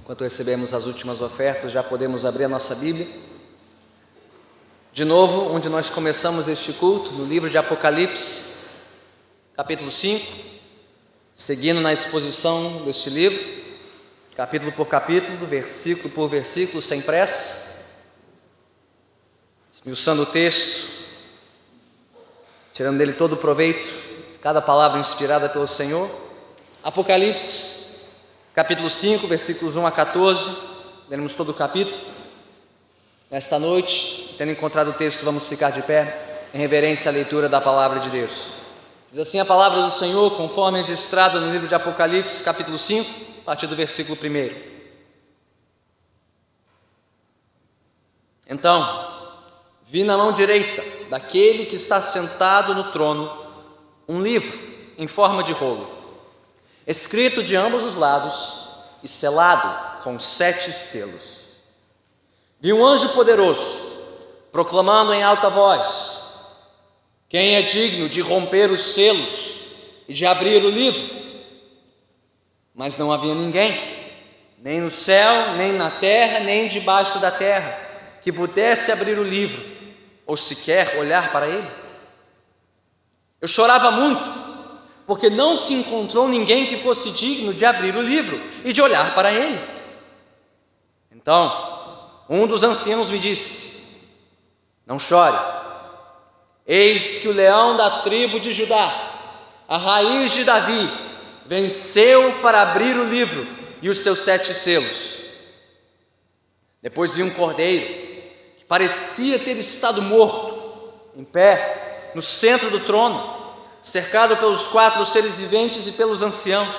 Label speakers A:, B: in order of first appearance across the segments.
A: Enquanto recebemos as últimas ofertas, já podemos abrir a nossa Bíblia. De novo, onde nós começamos este culto, no livro de Apocalipse, capítulo 5, seguindo na exposição deste livro, capítulo por capítulo, versículo por versículo, sem pressa, esmiuçando o texto, tirando dele todo o proveito, cada palavra inspirada pelo Senhor. Apocalipse, capítulo 5, versículos 1 a 14, leremos todo o capítulo. Nesta noite, tendo encontrado o texto, vamos ficar de pé, em reverência à leitura da palavra de Deus. Diz assim a palavra do Senhor, conforme registrada no livro de Apocalipse, capítulo 5, a partir do versículo 1. Então, vi na mão direita daquele que está sentado no trono um livro em forma de rolo, escrito de ambos os lados e selado com 7 selos. Vi um anjo poderoso proclamando em alta voz: quem é digno de romper os selos e de abrir o livro? Mas não havia ninguém, nem no céu, nem na terra, nem debaixo da terra, que pudesse abrir o livro ou sequer olhar para ele. Eu chorava muito, porque não se encontrou ninguém que fosse digno de abrir o livro e de olhar para ele. Então, um dos anciãos me disse: não chore, eis que o leão da tribo de Judá, a raiz de Davi, venceu para abrir o livro e os seus 7 selos. Depois vi um cordeiro que parecia ter estado morto, em pé, no centro do trono, cercado pelos 4 seres viventes e pelos anciãos.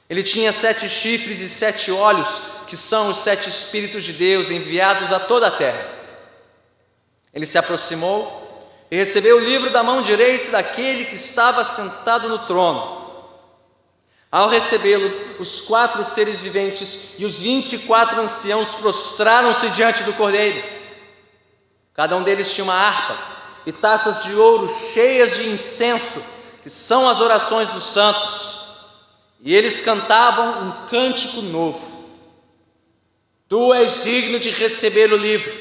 A: Ele tinha 7 chifres e 7 olhos, que são os 7 Espíritos de Deus enviados a toda a terra. Ele se aproximou e recebeu o livro da mão direita daquele que estava sentado no trono. Ao recebê-lo, os 4 seres viventes e os 24 anciãos prostraram-se diante do cordeiro. Cada um deles tinha uma harpa e taças de ouro cheias de incenso, que são as orações dos santos, e eles cantavam um cântico novo: tu és digno de receber o livro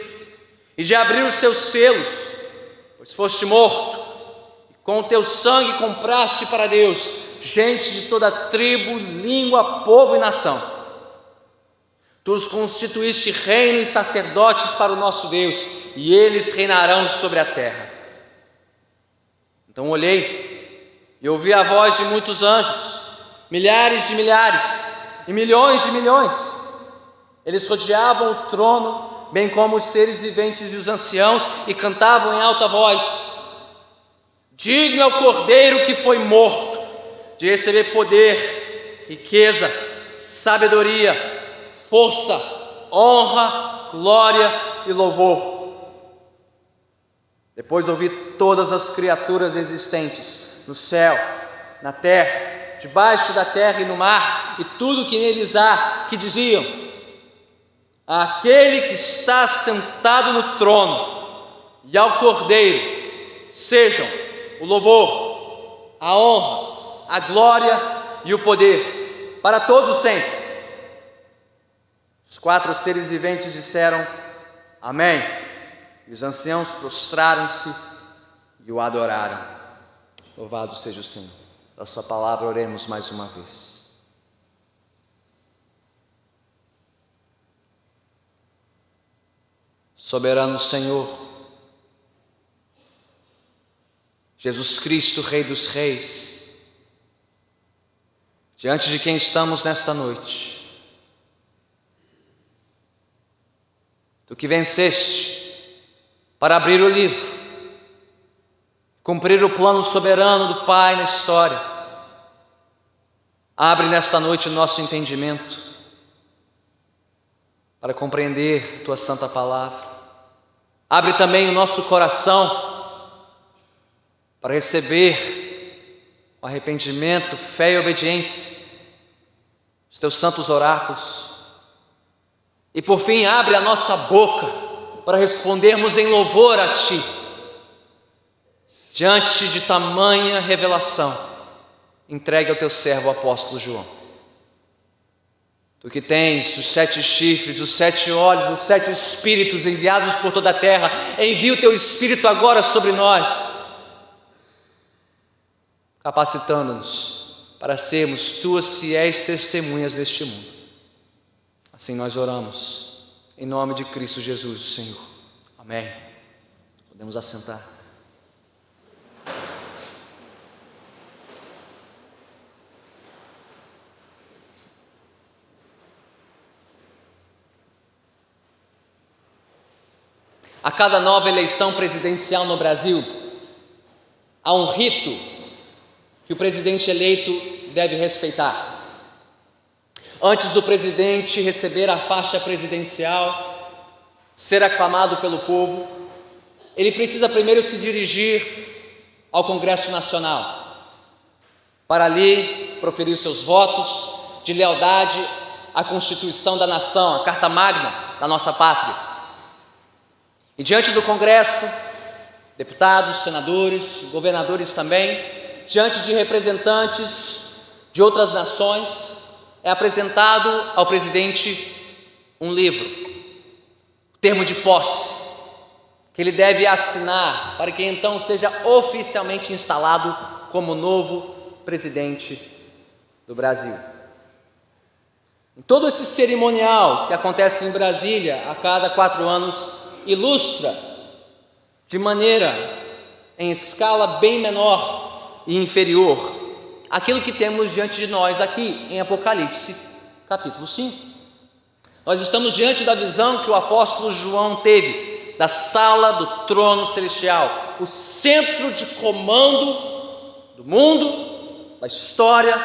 A: e de abrir os seus selos, pois foste morto, e com o teu sangue compraste para Deus gente de toda tribo, língua, povo e nação. Tu os constituíste reino e sacerdotes para o nosso Deus, e eles reinarão sobre a terra. Então olhei e ouvi a voz de muitos anjos, milhares de milhares e milhões de milhões. Eles rodeavam o trono, bem como os seres viventes e os anciãos, e cantavam em alta voz: digno é o cordeiro que foi morto de receber poder, riqueza, sabedoria, força, honra, glória e louvor. Depois ouvi todas as criaturas existentes no céu, na terra, debaixo da terra e no mar, e tudo que neles há, que diziam: àquele que está sentado no trono e ao Cordeiro sejam o louvor, a honra, a glória e o poder para todos sempre. Os 4 seres viventes disseram: amém. E os anciãos prostraram-se e o adoraram. Louvado seja o Senhor. Da sua palavra oremos mais uma vez. Soberano Senhor, Jesus Cristo, Rei dos Reis, diante de quem estamos nesta noite, tu que venceste para abrir o livro, cumprir o plano soberano do Pai na história, abre nesta noite o nosso entendimento para compreender tua santa palavra. Abre também o nosso coração para receber com arrependimento, fé e obediência os teus santos oráculos. E por fim, abre a nossa boca para respondermos em louvor a Ti, diante de tamanha revelação entregue ao Teu servo o apóstolo João. Tu que tens os 7 chifres, os 7 olhos, os 7 espíritos enviados por toda a terra, envia o teu Espírito agora sobre nós, capacitando-nos para sermos tuas fiéis testemunhas deste mundo. Assim nós oramos, em nome de Cristo Jesus, o Senhor. Amém. Podemos assentar. A cada nova eleição presidencial no Brasil, há um rito que o presidente eleito deve respeitar. Antes do presidente receber a faixa presidencial, ser aclamado pelo povo, ele precisa primeiro se dirigir ao Congresso Nacional, para ali proferir os seus votos de lealdade à Constituição da nação, a Carta Magna da nossa pátria. E diante do Congresso, deputados, senadores, governadores também, diante de representantes de outras nações, é apresentado ao presidente um livro, termo de posse, que ele deve assinar para que então seja oficialmente instalado como novo presidente do Brasil. Em todo esse cerimonial que acontece em Brasília a cada 4 anos, ilustra de maneira em escala bem menor e inferior aquilo que temos diante de nós aqui em Apocalipse capítulo 5. Nós estamos diante da visão que o apóstolo João teve da sala do trono celestial, o centro de comando do mundo, da história,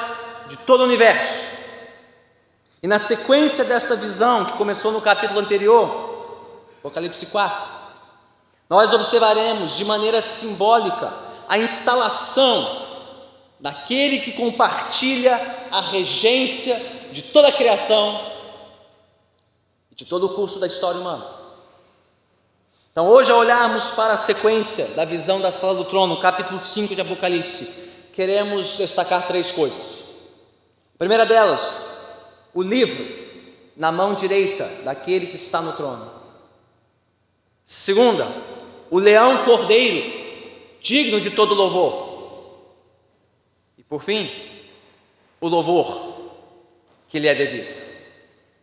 A: de todo o universo. E na sequência desta visão, que começou no capítulo anterior, Apocalipse 4, nós observaremos de maneira simbólica a instalação daquele que compartilha a regência de toda a criação e de todo o curso da história humana. Então hoje, ao olharmos para a sequência da visão da sala do trono, capítulo 5 de Apocalipse, queremos destacar 3 coisas. A primeira delas, o livro na mão direita daquele que está no trono. Segunda, o leão cordeiro, digno de todo louvor. E por fim, o louvor que lhe é devido.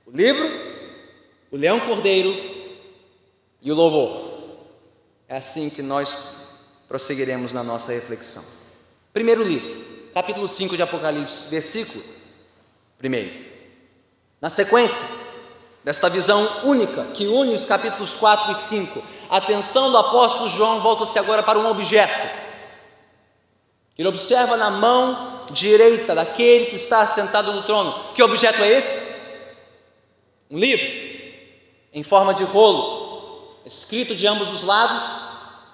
A: O livro, o leão cordeiro e o louvor. É assim que nós prosseguiremos na nossa reflexão. Primeiro livro, capítulo 5 de Apocalipse, versículo 1. Na sequência desta visão única que une os capítulos 4 e 5, a atenção do apóstolo João volta-se agora para um objeto. Ele observa na mão direita daquele que está assentado no trono. Que objeto é esse? Um livro em forma de rolo, escrito de ambos os lados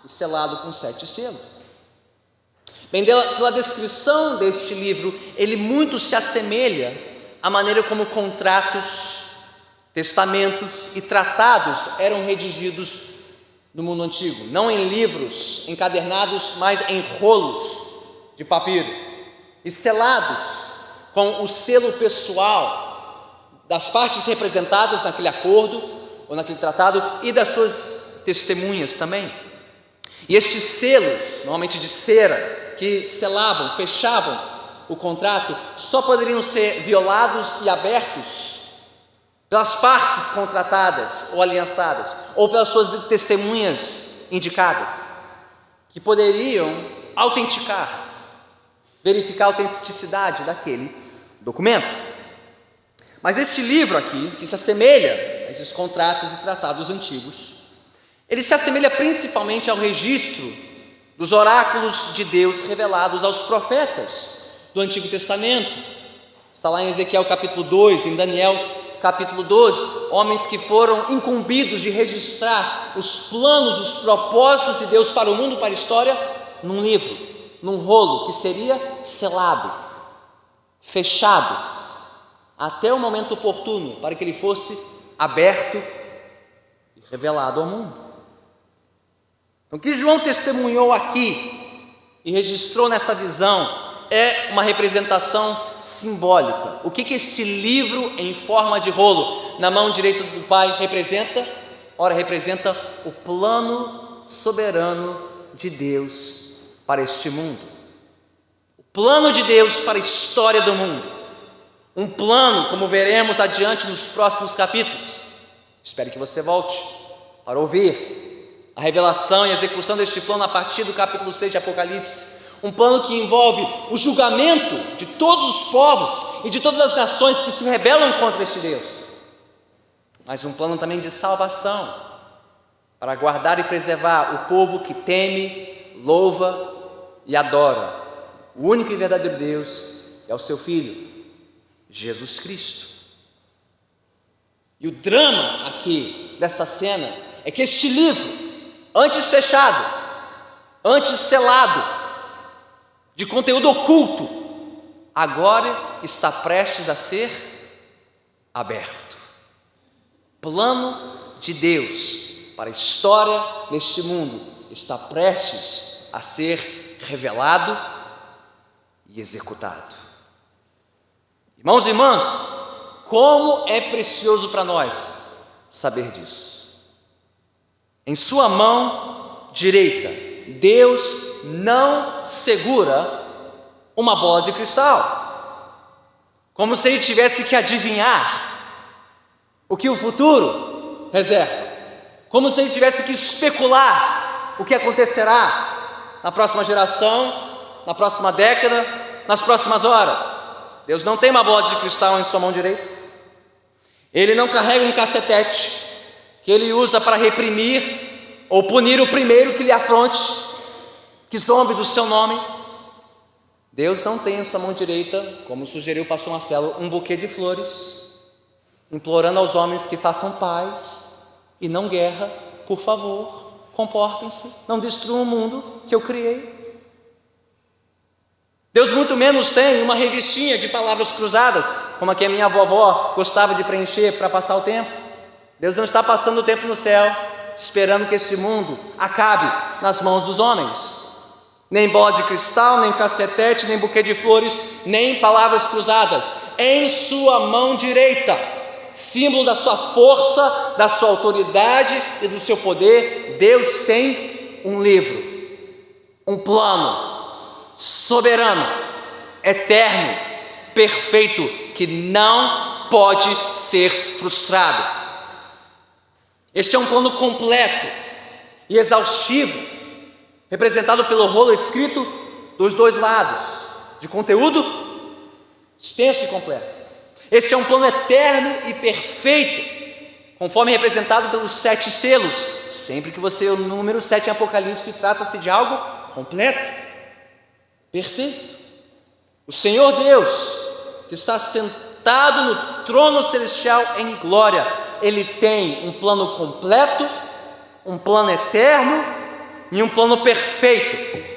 A: e selado com 7 selos. Bem, pela descrição deste livro, ele muito se assemelha à maneira como contratos, testamentos e tratados eram redigidos no mundo antigo, não em livros encadernados, mas em rolos de papiro e selados com o selo pessoal das partes representadas naquele acordo ou naquele tratado e das suas testemunhas também. E estes selos, normalmente de cera, que selavam, fechavam o contrato, só poderiam ser violados e abertos pelas partes contratadas ou aliançadas, ou pelas suas testemunhas indicadas, que poderiam autenticar, verificar a autenticidade daquele documento. Mas este livro aqui, que se assemelha a esses contratos e tratados antigos, ele se assemelha principalmente ao registro dos oráculos de Deus revelados aos profetas do Antigo Testamento. Está lá em Ezequiel capítulo 2, em Daniel capítulo 12, homens que foram incumbidos de registrar os planos, os propósitos de Deus para o mundo, para a história, num livro, num rolo que seria selado, fechado, até o momento oportuno para que ele fosse aberto e revelado ao mundo. Então, o que João testemunhou aqui e registrou nesta visão é uma representação simbólica. O que este livro em forma de rolo na mão direita do Pai representa? Ora, representa o plano soberano de Deus para este mundo. O plano de Deus para a história do mundo. Um plano, como veremos adiante nos próximos capítulos. Espero que você volte para ouvir a revelação e a execução deste plano a partir do capítulo 6 de Apocalipse. Um plano que envolve o julgamento de todos os povos e de todas as nações que se rebelam contra este Deus. Mas um plano também de salvação, para guardar e preservar o povo que teme, louva e adora o único e verdadeiro Deus, é o seu Filho, Jesus Cristo. E o drama aqui desta cena é que este livro, antes fechado, antes selado, de conteúdo oculto, agora está prestes a ser aberto. Plano de Deus para a história neste mundo está prestes a ser revelado e executado. Irmãos e irmãs, como é precioso para nós saber disso. Em sua mão direita, Deus não segura uma bola de cristal, como se ele tivesse que adivinhar o que o futuro reserva, como se ele tivesse que especular o que acontecerá na próxima geração, na próxima década, nas próximas horas. Deus não tem uma bola de cristal em sua mão direita. Ele não carrega um cacetete que ele usa para reprimir ou punir o primeiro que lhe afronte, que zombe do seu nome. Deus não tem em sua mão direita, como sugeriu o pastor Marcelo, um buquê de flores, implorando aos homens que façam paz e não guerra. Por favor, comportem-se, não destruam o mundo que eu criei. Deus muito menos tem uma revistinha de palavras cruzadas, como a que a minha vovó gostava de preencher para passar o tempo. Deus não está passando o tempo no céu, esperando que este mundo acabe nas mãos dos homens. Nem bola de cristal, nem cacetete, nem buquê de flores, nem palavras cruzadas. Em sua mão direita, símbolo da sua força, da sua autoridade e do seu poder, Deus tem um livro, um plano soberano, eterno, perfeito, que não pode ser frustrado. Este é um plano completo e exaustivo, representado pelo rolo escrito dos dois lados, de conteúdo extenso e completo. Este é um plano eterno e perfeito, conforme representado pelos 7 selos. Sempre que você vê o número 7 em Apocalipse, trata-se de algo completo, perfeito. O Senhor Deus, que está sentado no trono celestial em glória, Ele tem um plano completo, um plano eterno e um plano perfeito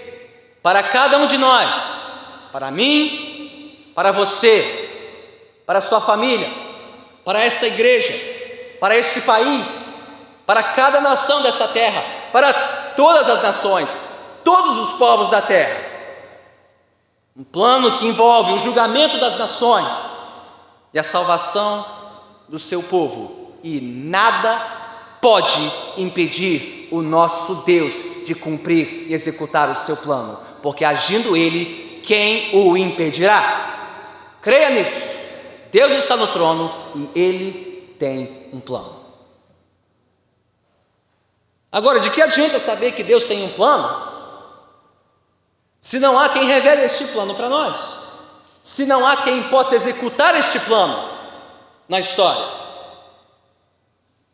A: para cada um de nós, para mim, para você, para a sua família, para esta igreja, para este país, para cada nação desta terra, para todas as nações, todos os povos da terra. Um plano que envolve o julgamento das nações e a salvação do seu povo, e nada pode impedir o nosso Deus de cumprir e executar o seu plano, porque agindo Ele, quem o impedirá? Creia nisso. Deus está no trono e Ele tem um plano. Agora, de que adianta saber que Deus tem um plano, se não há quem revele este plano para nós, se não há quem possa executar este plano na história?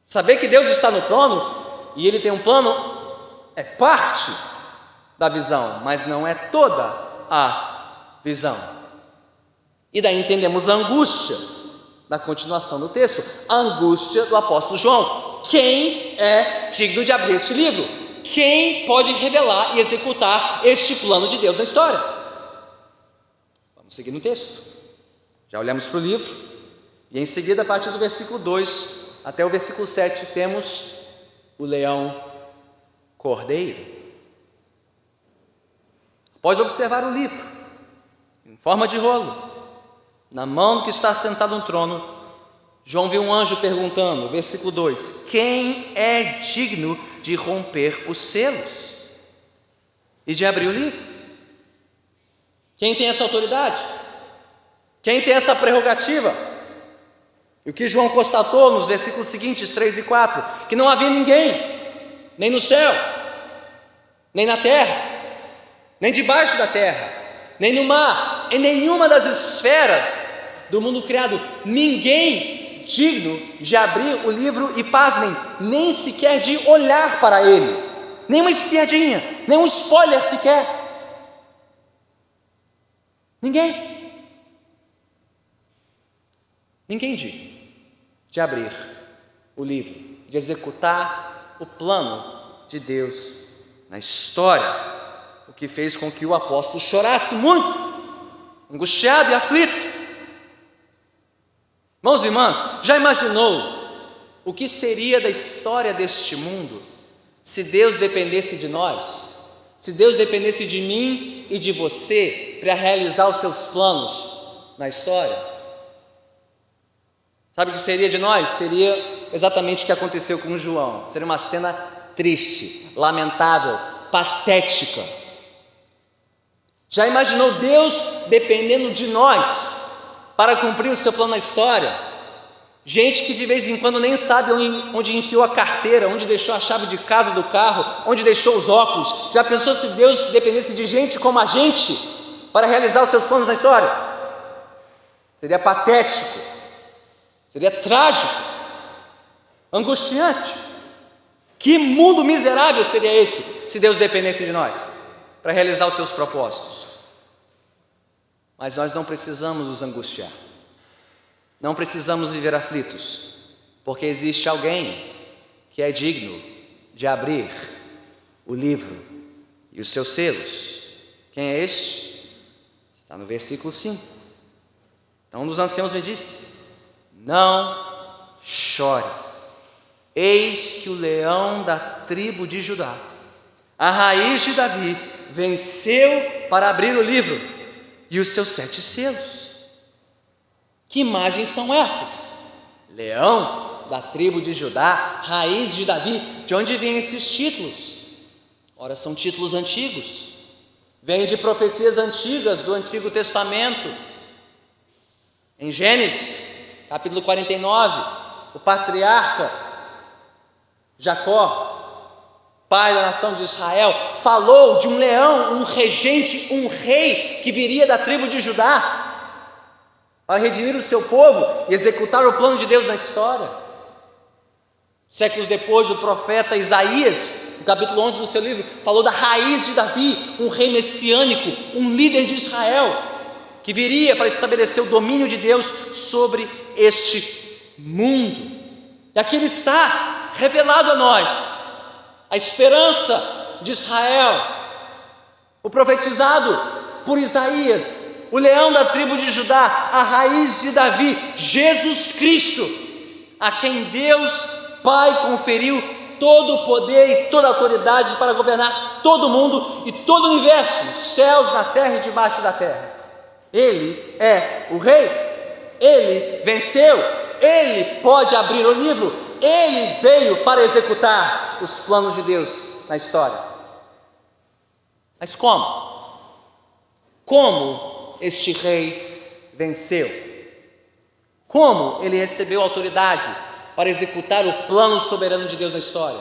A: Saber que Deus está no trono e Ele tem um plano é parte da visão, mas não é toda a visão. E daí entendemos a angústia da continuação do texto, a angústia do apóstolo João. Quem é digno de abrir este livro? Quem pode revelar e executar este plano de Deus na história? Vamos seguir no texto. Já olhamos para o livro e em seguida, a partir do versículo 2 até o versículo 7, temos o leão cordeiro. Após observar o livro em forma de rolo, na mão do que está sentado no trono, João viu um anjo perguntando, versículo 2: quem é digno de romper os selos e de abrir o livro? Quem tem essa autoridade? Quem tem essa prerrogativa? E o que João constatou nos versículos seguintes, 3 e 4, que não havia ninguém, nem no céu, nem na terra, nem debaixo da terra, nem no mar, em nenhuma das esferas do mundo criado, ninguém digno de abrir o livro e, pasmem, nem sequer de olhar para ele, nem uma espiadinha, nem um spoiler sequer. Ninguém digno de abrir o livro, de executar o plano de Deus na história, o que fez com que o apóstolo chorasse muito, angustiado e aflito. Irmãos e irmãs, já imaginou o que seria da história deste mundo se Deus dependesse de nós, se Deus dependesse de mim e de você para realizar os seus planos na história? Sabe o que seria de nós? Seria exatamente o que aconteceu com João. Seria uma cena triste, lamentável, patética. Já imaginou Deus dependendo de nós para cumprir o seu plano na história? Gente que de vez em quando nem sabe onde enfiou a carteira, onde deixou a chave de casa do carro, onde deixou os óculos. Já pensou se Deus dependesse de gente como a gente para realizar os seus planos na história? Seria patético, seria trágico, angustiante. Que mundo miserável seria esse se Deus dependesse de nós para realizar os seus propósitos? Mas nós não precisamos nos angustiar, não precisamos viver aflitos, porque existe alguém que é digno de abrir o livro e os seus selos. Quem é este? Está no versículo 5. Então um dos anciãos me disse: não chore, eis que o leão da tribo de Judá, a raiz de Davi, venceu para abrir o livro e os seus 7 selos. Que imagens são essas? Leão da tribo de Judá, raiz de Davi. De onde vêm esses títulos? Ora, são títulos antigos, vêm de profecias antigas do Antigo Testamento. Em Gênesis, capítulo 49, o patriarca Jacó, pai da nação de Israel, falou de um leão, um regente, um rei que viria da tribo de Judá para redimir o seu povo e executar o plano de Deus na história. Séculos depois, o profeta Isaías, no capítulo 11 do seu livro, falou da raiz de Davi, um rei messiânico, um líder de Israel, que viria para estabelecer o domínio de Deus sobre este mundo. E aqui ele está revelado a nós, a esperança de Israel, o profetizado por Isaías, o leão da tribo de Judá, a raiz de Davi, Jesus Cristo, a quem Deus Pai conferiu todo o poder e toda a autoridade para governar todo o mundo e todo o universo, nos céus, na terra e debaixo da terra. Ele é o rei, ele venceu, ele pode abrir o livro, ele veio para executar os planos de Deus na história. Mas como? Como este rei venceu? Como ele recebeu autoridade para executar o plano soberano de Deus na história?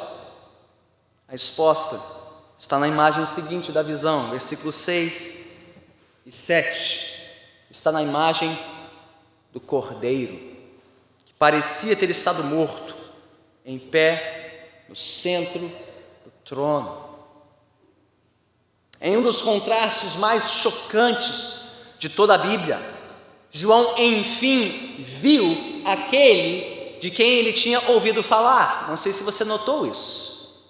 A: A resposta está na imagem seguinte da visão, versículos 6 e 7. Está na imagem do cordeiro, que parecia ter estado morto, em pé no centro do trono. Em um dos contrastes mais chocantes de toda a Bíblia, João enfim viu aquele de quem ele tinha ouvido falar. Não sei se você notou isso.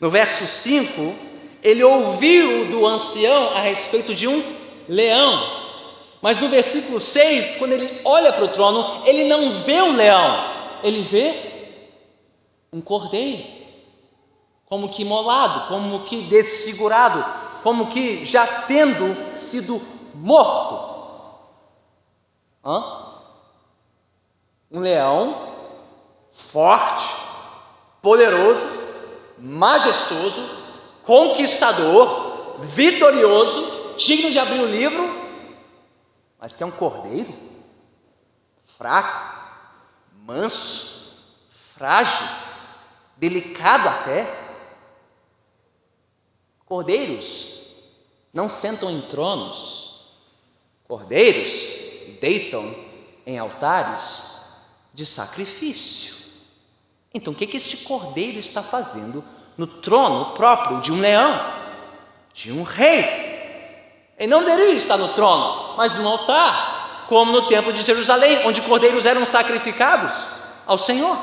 A: No verso 5, ele ouviu do ancião a respeito de um leão. Mas no versículo 6, quando ele olha para o trono, ele não vê um leão, ele vê um cordeiro, como que imolado, como que desfigurado, como que já tendo sido morto. Um leão forte, poderoso, majestoso, conquistador, vitorioso, digno de abrir o livro, mas que é um cordeiro fraco, manso, frágil, delicado até. Cordeiros não sentam em tronos, cordeiros deitam em altares de sacrifício. Então o que este cordeiro está fazendo no trono próprio de um leão, de um rei? Ele não deveria estar no trono, mas no altar, como no templo de Jerusalém, onde cordeiros eram sacrificados ao Senhor.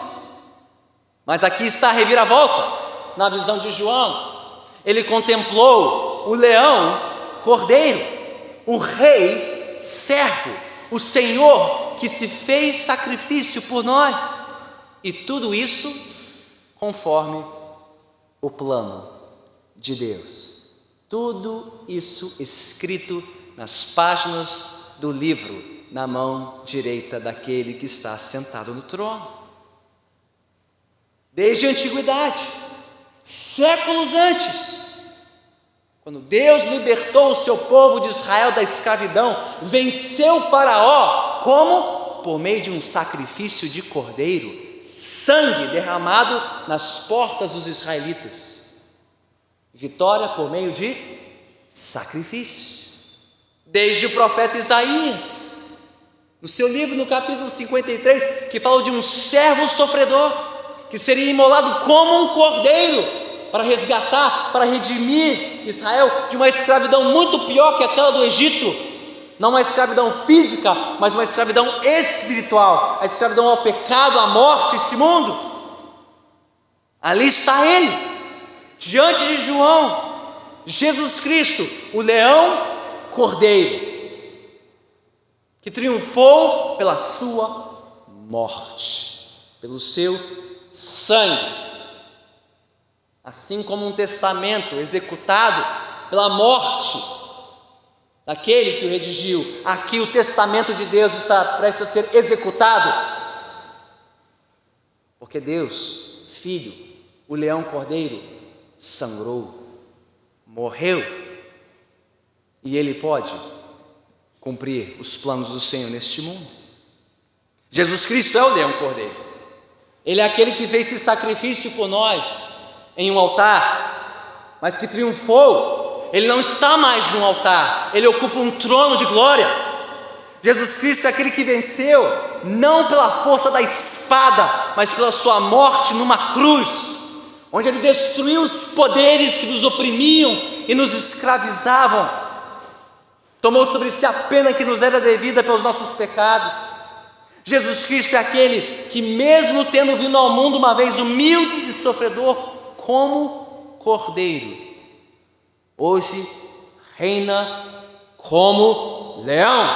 A: Mas aqui está a reviravolta, na visão de João. Ele contemplou o leão cordeiro, o rei servo, o Senhor que se fez sacrifício por nós, e tudo isso conforme o plano de Deus. Tudo isso escrito nas páginas do livro, na mão direita daquele que está sentado no trono. Desde a antiguidade, séculos antes, quando Deus libertou o seu povo de Israel da escravidão, venceu o faraó, como? Por meio de um sacrifício de cordeiro, sangue derramado nas portas dos israelitas. Vitória por meio de sacrifício. Desde o profeta Isaías, no seu livro, no capítulo 53, que fala de um servo sofredor, que seria imolado como um cordeiro, para resgatar, para redimir Israel de uma escravidão muito pior que aquela do Egito. Não uma escravidão física, mas uma escravidão espiritual, a escravidão ao pecado, à morte, este mundo. Ali está ele, diante de João, Jesus Cristo, o leão cordeiro, que triunfou pela sua morte, pelo seu sangue. Assim como um testamento executado pela morte daquele que o redigiu, aqui o testamento de Deus está prestes a ser executado, porque Deus, Filho, o leão cordeiro, sangrou, morreu, e ele pode cumprir os planos do Senhor neste mundo. Jesus Cristo é o leão cordeiro, ele é aquele que fez esse sacrifício por nós em um altar, mas que triunfou. Ele não está mais no altar, ele ocupa um trono de glória. Jesus Cristo é aquele que venceu, não pela força da espada, mas pela sua morte numa cruz, onde ele destruiu os poderes que nos oprimiam e nos escravizavam, tomou sobre si a pena que nos era devida pelos nossos pecados. Jesus Cristo é aquele que, mesmo tendo vindo ao mundo uma vez humilde e sofredor, como cordeiro, hoje reina como leão,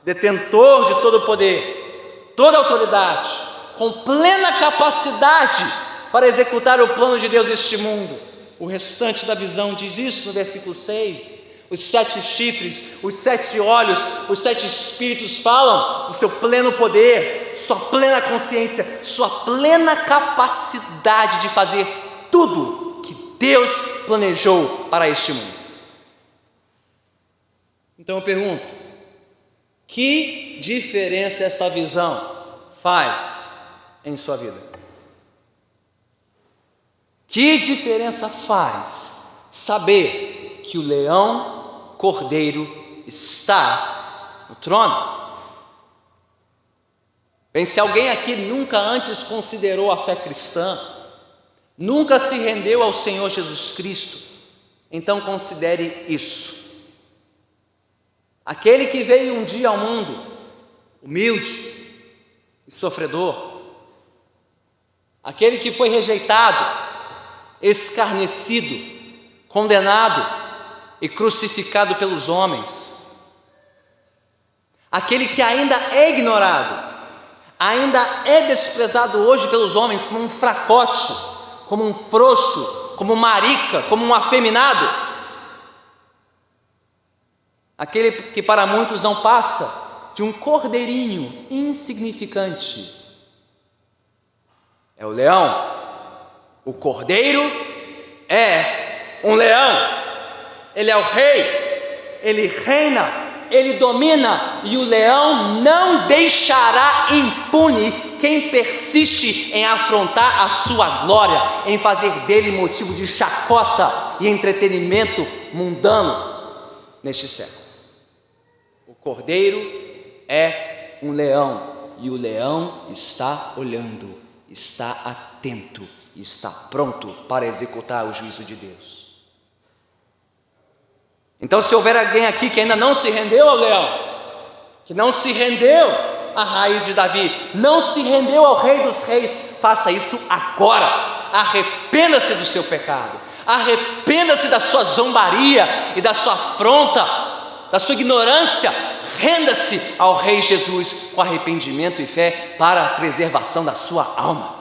A: detentor de todo o poder, toda a autoridade, com plena capacidade para executar o plano de Deus neste mundo. O restante da visão diz isso no versículo 6. Os 7 chifres, os 7 olhos, os 7 espíritos falam do seu pleno poder, sua plena consciência, sua plena capacidade de fazer tudo que Deus planejou para este mundo. Então eu pergunto, que diferença esta visão faz em sua vida? Que diferença faz saber que o leão cordeiro está no trono? Bem, se alguém aqui nunca antes considerou a fé cristã, nunca se rendeu ao Senhor Jesus Cristo, então considere isso. Aquele que veio um dia ao mundo, humilde e sofredor, aquele que foi rejeitado, escarnecido, condenado e crucificado pelos homens, aquele que ainda é ignorado, ainda é desprezado hoje pelos homens como um fracote, como um frouxo, como um marica, como um afeminado, aquele que para muitos não passa de um cordeirinho insignificante. É o leão. O cordeiro é um leão. Ele é o rei, ele reina, ele domina, e o leão não deixará impune quem persiste em afrontar a sua glória, em fazer dele motivo de chacota e entretenimento mundano neste século. O cordeiro é um leão, e o leão está olhando, está atento, está pronto para executar o juízo de Deus. Então, se houver alguém aqui que ainda não se rendeu ao leão, que não se rendeu à raiz de Davi, não se rendeu ao Rei dos Reis, faça isso agora. Arrependa-se do seu pecado, arrependa-se da sua zombaria e da sua afronta, da sua ignorância. Renda-se ao Rei Jesus com arrependimento e fé para a preservação da sua alma.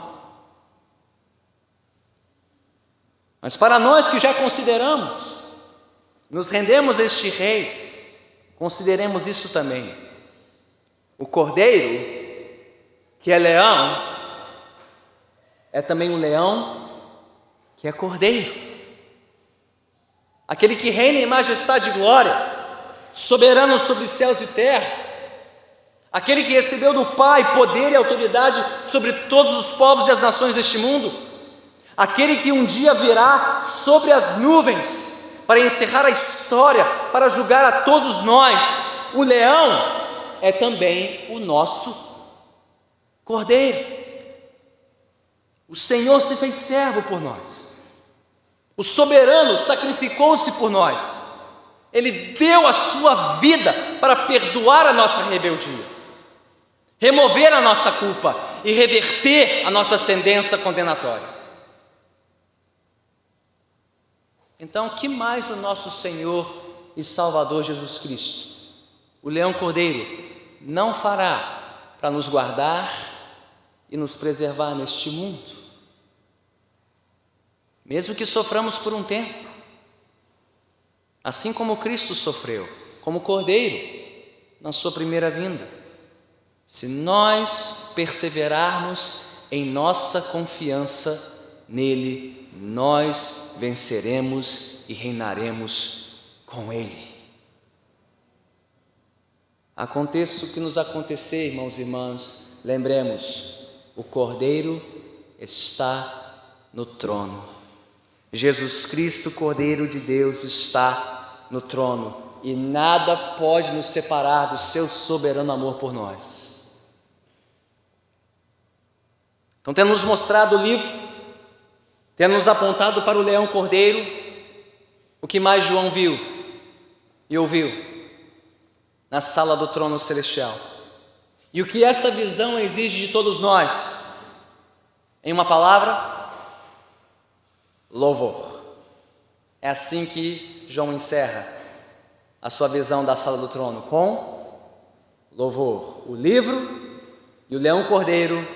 A: Mas para nós que já consideramos, nos rendemos a este rei, consideremos isso também. O cordeiro, que é leão, é também um leão que é cordeiro. Aquele que reina em majestade e glória, soberano sobre céus e terra. Aquele que recebeu do Pai poder e autoridade sobre todos os povos e as nações deste mundo. Aquele que um dia virá sobre as nuvens para encerrar a história, para julgar a todos nós. O leão é também o nosso cordeiro. O Senhor se fez servo por nós. O soberano sacrificou-se por nós. Ele deu a sua vida para perdoar a nossa rebeldia, remover a nossa culpa e reverter a nossa sentença condenatória. Então, que mais o nosso Senhor e Salvador Jesus Cristo, o leão cordeiro, não fará para nos guardar e nos preservar neste mundo? Mesmo que soframos por um tempo, assim como Cristo sofreu, como cordeiro, na sua primeira vinda, se nós perseverarmos em nossa confiança nele, nós venceremos e reinaremos com Ele. Aconteça o que nos acontecer, irmãos e irmãs, lembremos, o Cordeiro está no trono. Jesus Cristo, Cordeiro de Deus, está no trono, e nada pode nos separar do seu soberano amor por nós. Então, tendo nos mostrado o livro, tendo nos apontado para o leão cordeiro, o que mais João viu e ouviu na sala do trono celestial? E o que esta visão exige de todos nós? Em uma palavra: louvor. É assim que João encerra a sua visão da sala do trono, com louvor. O livro e o leão cordeiro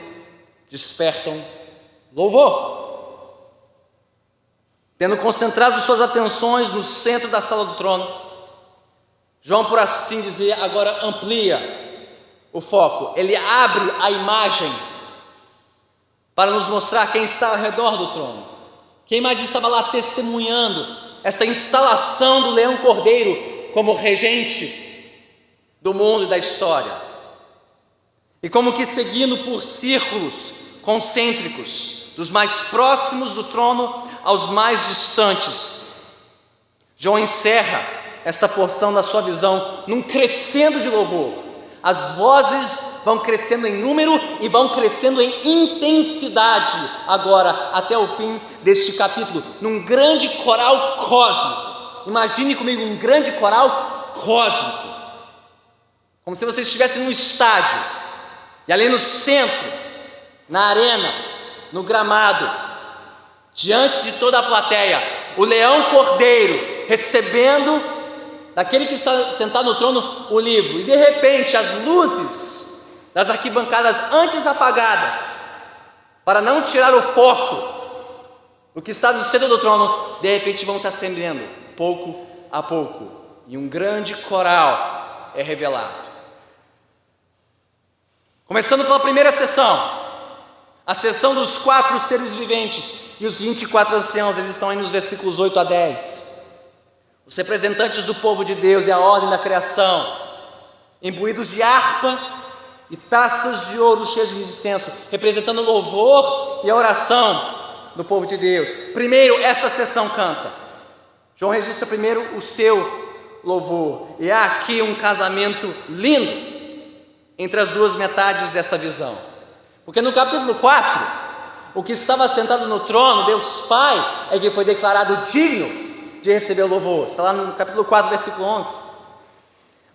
A: despertam louvor. Tendo concentrado suas atenções no centro da sala do trono, João, por assim dizer, agora amplia o foco. Ele abre a imagem para nos mostrar quem está ao redor do trono, quem mais estava lá testemunhando esta instalação do leão cordeiro como regente do mundo e da história, e como que seguindo por círculos concêntricos, dos mais próximos do trono aos mais distantes, João encerra esta porção da sua visão num crescendo de louvor. As vozes vão crescendo em número e vão crescendo em intensidade agora até o fim deste capítulo, num grande coral cósmico. Imagine comigo um grande coral cósmico, como se você estivesse num estádio, e ali no centro, na arena, no gramado, diante de toda a plateia, o leão cordeiro recebendo daquele que está sentado no trono o livro, e de repente as luzes das arquibancadas antes apagadas, para não tirar o foco do que está no centro do trono, de repente vão se acendendo pouco a pouco, e um grande coral é revelado. Começando pela primeira sessão, a sessão dos 4 seres viventes e os 24 anciãos, eles estão aí nos versículos 8 a 10. Os representantes do povo de Deus e a ordem da criação, imbuídos de harpa e taças de ouro cheias de incenso, representando o louvor e a oração do povo de Deus. Primeiro, esta sessão canta. João registra primeiro o seu louvor, e há aqui um casamento lindo entre as duas metades desta visão, porque no capítulo 4, o que estava sentado no trono, Deus Pai, é que foi declarado digno de receber o louvor. Está lá no capítulo 4, versículo 11.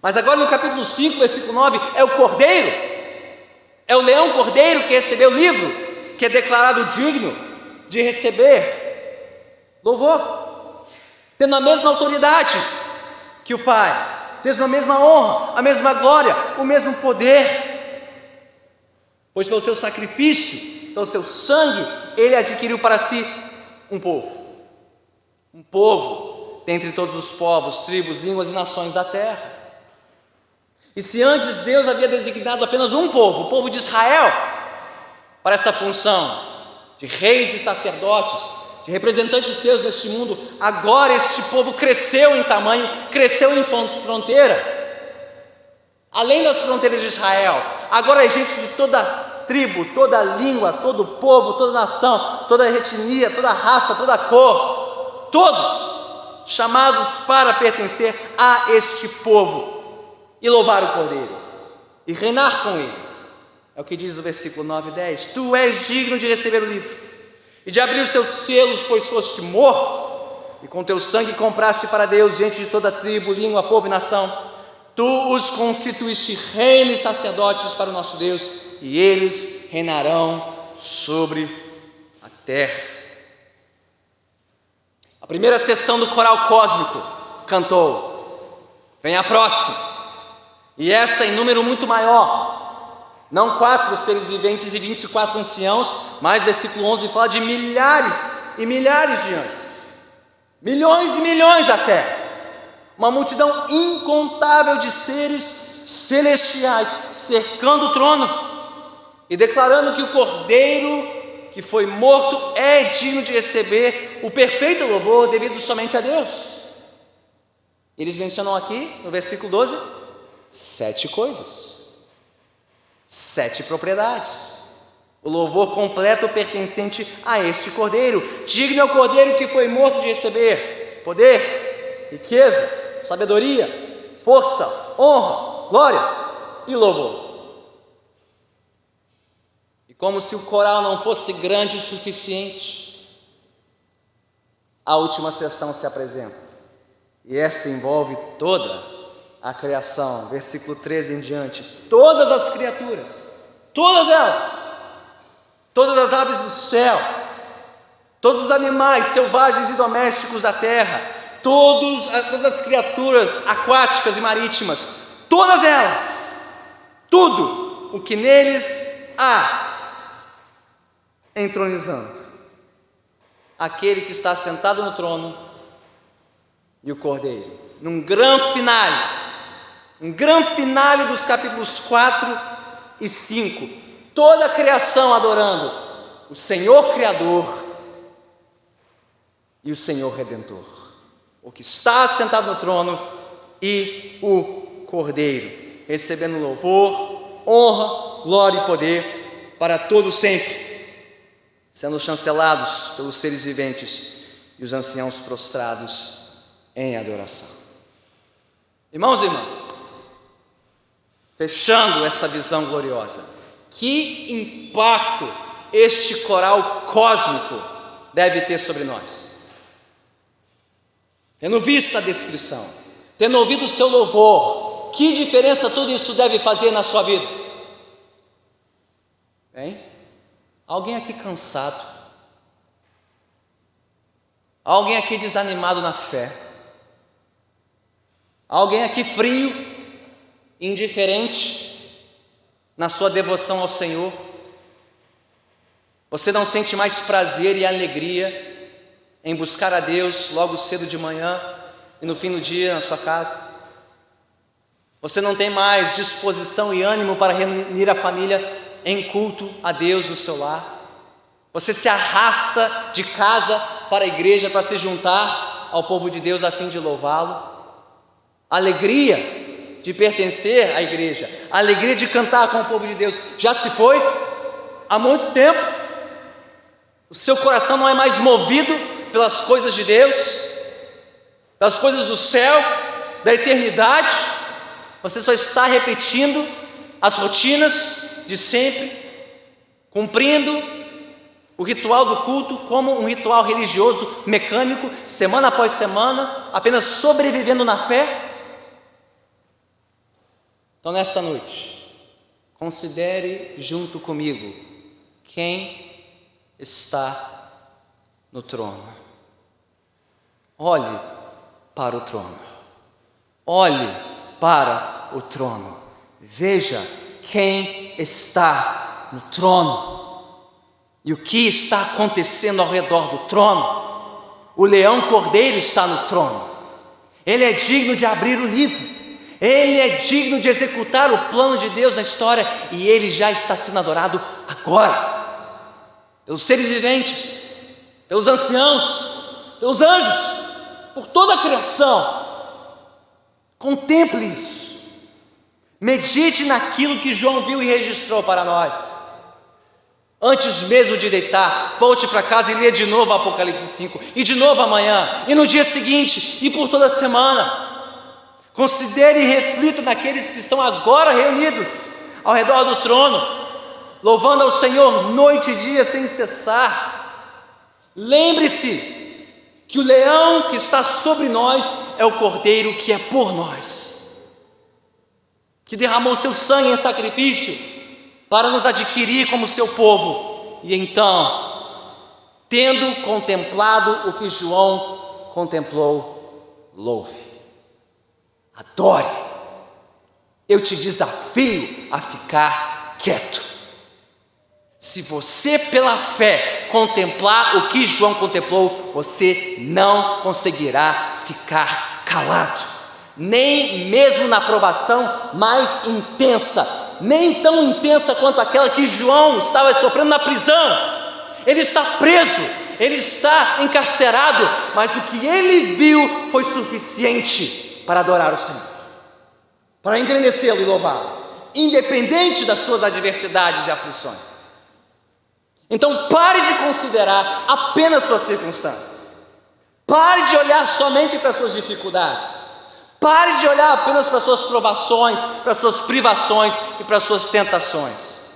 A: Mas agora no capítulo 5, versículo 9, é o cordeiro, é o leão cordeiro que recebeu o livro, que é declarado digno de receber louvor, tendo a mesma autoridade que o Pai, tendo a mesma honra, a mesma glória, o mesmo poder, pois pelo seu sacrifício, pelo seu sangue, ele adquiriu para si um povo dentre todos os povos, tribos, línguas e nações da terra. E se antes Deus havia designado apenas um povo, o povo de Israel, para esta função de reis e sacerdotes, de representantes seus neste mundo, agora este povo cresceu em tamanho, cresceu em fronteira, além das fronteiras de Israel. Agora é gente de toda tribo, toda língua, todo povo, toda nação, toda etnia, toda raça, toda cor, todos chamados para pertencer a este povo e louvar o Cordeiro e reinar com ele. É o que diz o versículo 9 e 10. Tu és digno de receber o livro e de abrir os teus selos, pois foste morto, e com teu sangue compraste para Deus gente de toda tribo, língua, povo e nação. Tu os constituíste reino e sacerdotes para o nosso Deus, e eles reinarão sobre a terra. A primeira sessão do coral cósmico cantou. Vem a próxima, e essa em número muito maior. Não 4 seres viventes e 24 anciãos, mas versículo 11 fala de milhares e milhares de anjos, milhões e milhões até, uma multidão incontável de seres celestiais cercando o trono e declarando que o Cordeiro que foi morto é digno de receber o perfeito louvor devido somente a Deus. Eles mencionam aqui no versículo 12 7 coisas, 7 propriedades, o louvor completo pertencente a este Cordeiro. Digno é o Cordeiro que foi morto de receber poder, riqueza, sabedoria, força, honra, glória e louvor. E como se o coral não fosse grande o suficiente, a última sessão se apresenta, e esta envolve toda a criação, versículo 13 em diante. Todas as criaturas, todas elas, todas as aves do céu, todos os animais selvagens e domésticos da terra, todas as criaturas aquáticas e marítimas, todas elas, tudo o que neles há, entronizando aquele que está sentado no trono e o Cordeiro, num grande finale dos capítulos 4 e 5, toda a criação adorando o Senhor Criador e o Senhor Redentor, o que está sentado no trono e o Cordeiro, recebendo louvor, honra, glória e poder para todo sempre, sendo chancelados pelos seres viventes e os anciãos prostrados em adoração. Irmãos e irmãs, fechando esta visão gloriosa, que impacto este coral cósmico deve ter sobre nós? Tendo visto a descrição, tendo ouvido o seu louvor, que diferença tudo isso deve fazer na sua vida? Hein? Alguém aqui cansado? Alguém aqui desanimado na fé? Alguém aqui frio, indiferente na sua devoção ao Senhor? Você não sente mais prazer e alegria em buscar a Deus logo cedo de manhã e no fim do dia na sua casa? Você não tem mais disposição e ânimo para reunir a família em culto a Deus no seu lar. Você se arrasta de casa para a igreja para se juntar ao povo de Deus a fim de louvá-lo. A alegria de pertencer à igreja, a alegria de cantar com o povo de Deus já se foi há muito tempo. O seu coração não é mais movido pelas coisas de Deus, pelas coisas do céu, da eternidade. Você só está repetindo as rotinas de sempre, cumprindo o ritual do culto como um ritual religioso mecânico, semana após semana, apenas sobrevivendo na fé. Então, nesta noite, considere junto comigo quem está no trono. Olhe para o trono. Olhe para o trono. Veja quem está no trono. E o que está acontecendo ao redor do trono? O leão cordeiro está no trono. Ele é digno de abrir o livro. Ele é digno de executar o plano de Deus na história. E ele já está sendo adorado agora, pelos seres viventes, pelos anciãos, pelos anjos, por toda a criação. Contemple isso. Medite naquilo que João viu e registrou para nós. Antes mesmo de deitar, volte para casa e leia de novo Apocalipse 5, e de novo amanhã, e no dia seguinte, e por toda a semana. Considere e reflita naqueles que estão agora reunidos ao redor do trono, louvando ao Senhor noite e dia sem cessar. Lembre-se que o leão que está sobre nós é o cordeiro que é por nós, que derramou seu sangue em sacrifício para nos adquirir como seu povo. E então, tendo contemplado o que João contemplou, louve, adore. Eu te desafio a ficar quieto. Se você pela fé contemplar o que João contemplou, você não conseguirá ficar calado, nem mesmo na provação mais intensa, nem tão intensa quanto aquela que João estava sofrendo na prisão. Ele está preso, ele está encarcerado, mas o que ele viu foi suficiente para adorar o Senhor, para engrandecê-lo e louvá-lo, independente das suas adversidades e aflições. Então pare de considerar apenas suas circunstâncias, pare de olhar somente para suas dificuldades, pare de olhar apenas para suas provações, para suas privações e para suas tentações.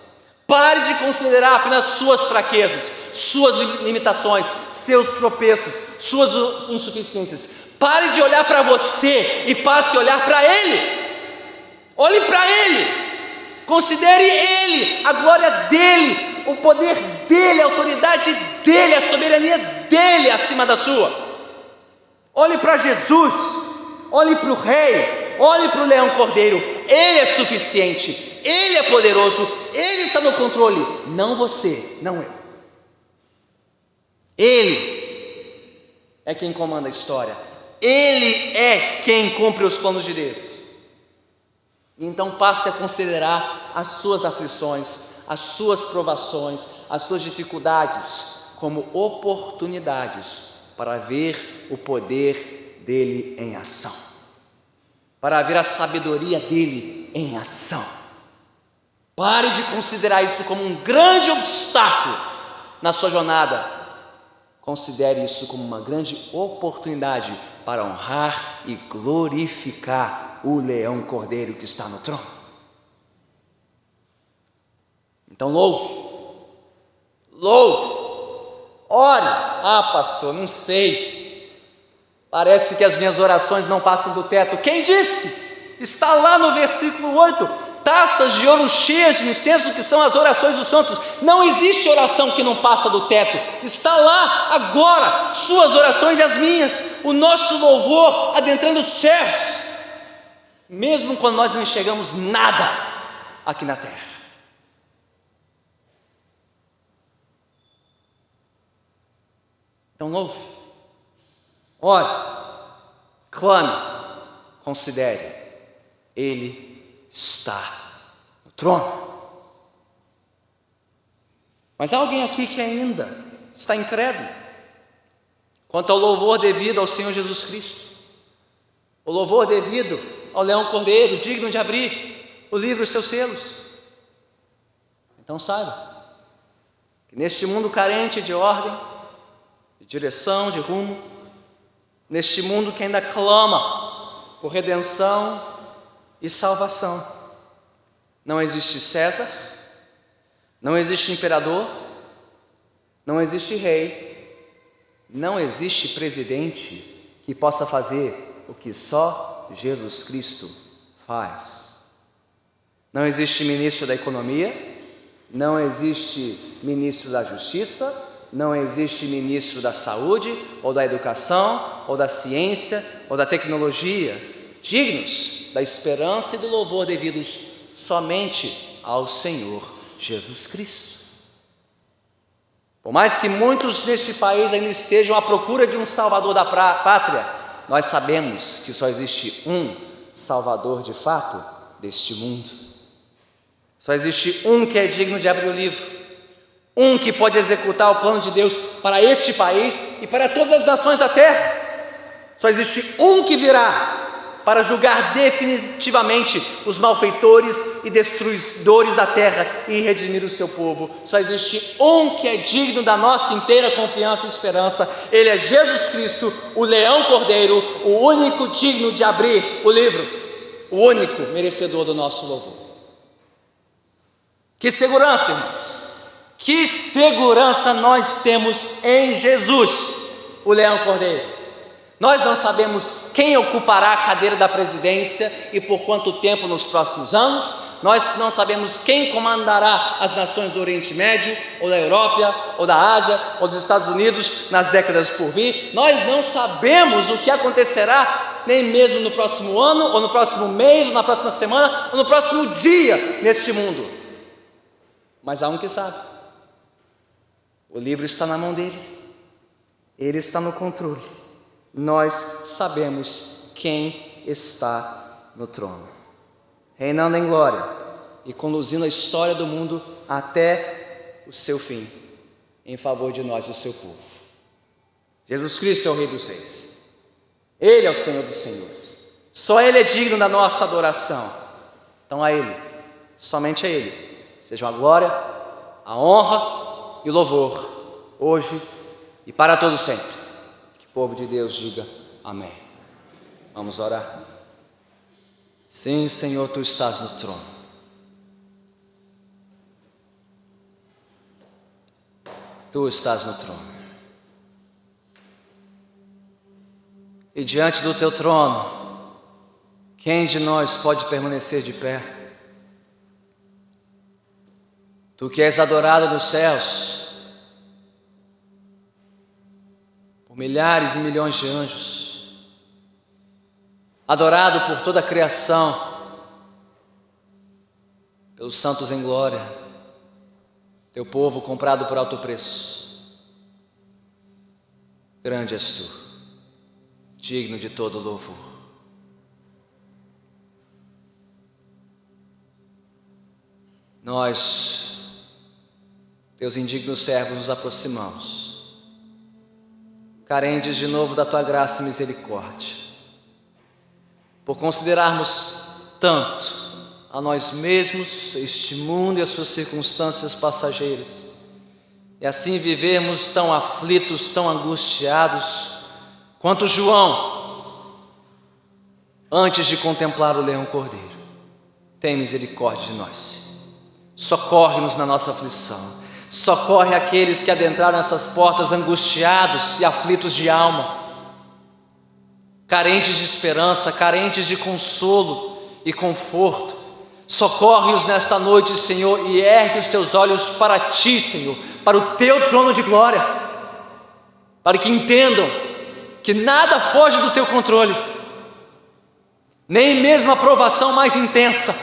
A: Pare de considerar apenas suas fraquezas, suas limitações, seus tropeços, suas insuficiências. Pare de olhar para você e passe a olhar para Ele. Olhe para Ele, considere Ele, a glória dEle, o poder dEle, a autoridade dEle, a soberania dEle acima da sua. Olhe para Jesus, olhe para o Rei, olhe para o Leão Cordeiro. Ele é suficiente, Ele é poderoso, Ele está no controle, não você, não eu. Ele é quem comanda a história, Ele é quem cumpre os planos de Deus. Então passe a considerar as suas aflições, as suas provações, as suas dificuldades como oportunidades para ver o poder dele em ação, para ver a sabedoria dele em ação. Pare de considerar isso como um grande obstáculo na sua jornada. Considere isso como uma grande oportunidade para honrar e glorificar o leão cordeiro que está no trono. Então louve, ore. Ah, pastor, não sei, parece que as minhas orações não passam do teto. Quem disse? Está lá no versículo 8, taças de ouro cheias de incenso, que são as orações dos santos. Não existe oração que não passa do teto, está lá agora, suas orações e as minhas, o nosso louvor adentrando os céus, mesmo quando nós não enxergamos nada aqui na terra. Então louve, ore, clame, considere. Ele está no trono. Mas há alguém aqui que ainda está incrédulo quanto ao louvor devido ao Senhor Jesus Cristo, o louvor devido ao leão cordeiro, digno de abrir o livro e os seus selos. Então saiba que neste mundo carente de ordem, de direção, de rumo, neste mundo que ainda clama por redenção e salvação, não existe César, não existe imperador, não existe rei, não existe presidente que possa fazer o que só Jesus Cristo faz. Não existe ministro da economia, não existe ministro da justiça, não existe ministro da saúde, ou da educação, ou da ciência, ou da tecnologia, dignos da esperança e do louvor devidos somente ao Senhor Jesus Cristo. Por mais que muitos neste país ainda estejam à procura de um salvador da pátria, nós sabemos que só existe um salvador de fato deste mundo. Só existe um que é digno de abrir o livro, um que pode executar o plano de Deus para este país e para todas as nações da terra. Só existe um que virá para julgar definitivamente os malfeitores e destruidores da terra e redimir o seu povo. Só existe um que é digno da nossa inteira confiança e esperança. Ele é Jesus Cristo, o leão cordeiro, o único digno de abrir o livro, o único merecedor do nosso louvor. Que segurança, irmãos! Que segurança nós temos em Jesus, o leão cordeiro. Nós não sabemos quem ocupará a cadeira da presidência e por quanto tempo nos próximos anos. Nós não sabemos quem comandará as nações do Oriente Médio, ou da Europa, ou da Ásia, ou dos Estados Unidos nas décadas por vir. Nós não sabemos o que acontecerá nem mesmo no próximo ano, ou no próximo mês, ou na próxima semana, ou no próximo dia neste mundo. Mas há um que sabe. O livro está na mão dele. Ele está no controle. Nós sabemos quem está no trono, reinando em glória e conduzindo a história do mundo até o seu fim, em favor de nós, o seu povo. Jesus Cristo é o Rei dos Reis, Ele é o Senhor dos Senhores, só Ele é digno da nossa adoração. Então a Ele, somente a Ele, sejam a glória, a honra e o louvor, hoje e para todo sempre. O povo de Deus diga amém. Vamos orar. Sim, Senhor, Tu estás no trono. Tu estás no trono. E diante do Teu trono, quem de nós pode permanecer de pé? Tu que és adorado nos céus por milhares e milhões de anjos, adorado por toda a criação, pelos santos em glória, Teu povo comprado por alto preço. Grande és Tu, digno de todo louvor. Nós, Teus indignos servos, nos aproximamos, carentes de novo da Tua graça e misericórdia, por considerarmos tanto a nós mesmos, este mundo e as suas circunstâncias passageiras, e assim vivermos tão aflitos, tão angustiados, quanto João, antes de contemplar o leão cordeiro. Tem misericórdia de nós, socorre-nos na nossa aflição. Socorre aqueles que adentraram essas portas angustiados e aflitos de alma, carentes de esperança, carentes de consolo e conforto. Socorre-os nesta noite, Senhor, e ergue os seus olhos para Ti, Senhor, para o Teu trono de glória, para que entendam que nada foge do Teu controle, nem mesmo a provação mais intensa,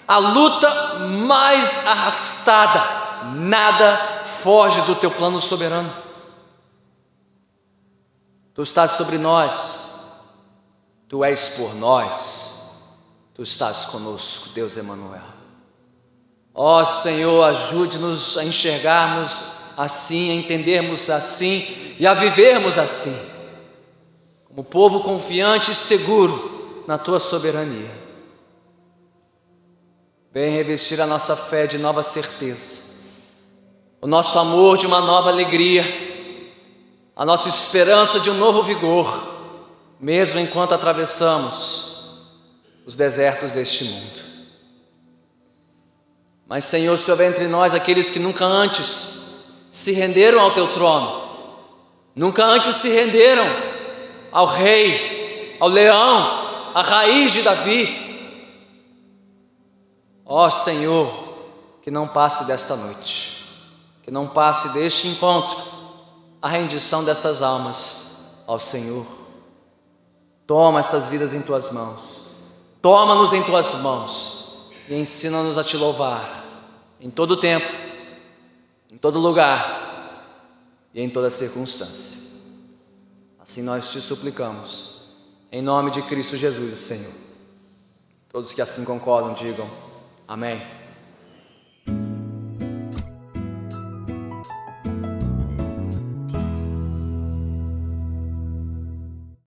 A: a luta mais arrastada, nada foge do Teu plano soberano. Tu estás sobre nós, Tu és por nós, Tu estás conosco, Deus Emanuel. Ó Senhor, ajude-nos a enxergarmos assim, a entendermos assim e a vivermos assim, como povo confiante e seguro na Tua soberania. Vem revestir a nossa fé de nova certeza, o nosso amor de uma nova alegria, a nossa esperança de um novo vigor, mesmo enquanto atravessamos os desertos deste mundo. Mas, Senhor, se houver entre nós aqueles que nunca antes se renderam ao Teu trono, nunca antes se renderam ao Rei, ao Leão, à raiz de Davi, ó Senhor, que não passe desta noite, que não passe deste encontro a rendição destas almas ao Senhor. Toma estas vidas em Tuas mãos, toma-nos em Tuas mãos e ensina-nos a Te louvar em todo o tempo, em todo lugar e em toda circunstância. Assim nós Te suplicamos, em nome de Cristo Jesus, Senhor. Todos que assim concordam, digam amém.